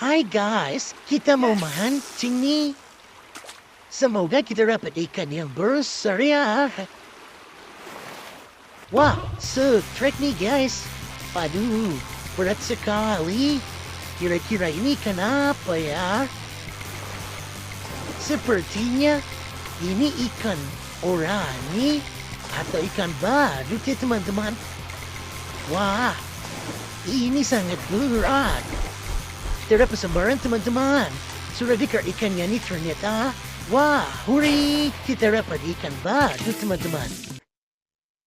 Hi guys, kita mau makan sini. Semoga kita dapat ikan yang besar. Wah, trek nih guys. Aduh, berat sekali. Kira-kira ini kenapa ya? Sepertinya ini ikan oranye atau ikan badut ya teman-teman. Wah, ini sangat berat. Tidak persembaran teman-teman. Sudah dikar ikannya ini ternyata. Wah, huri, kita dapat ikan badut teman-teman.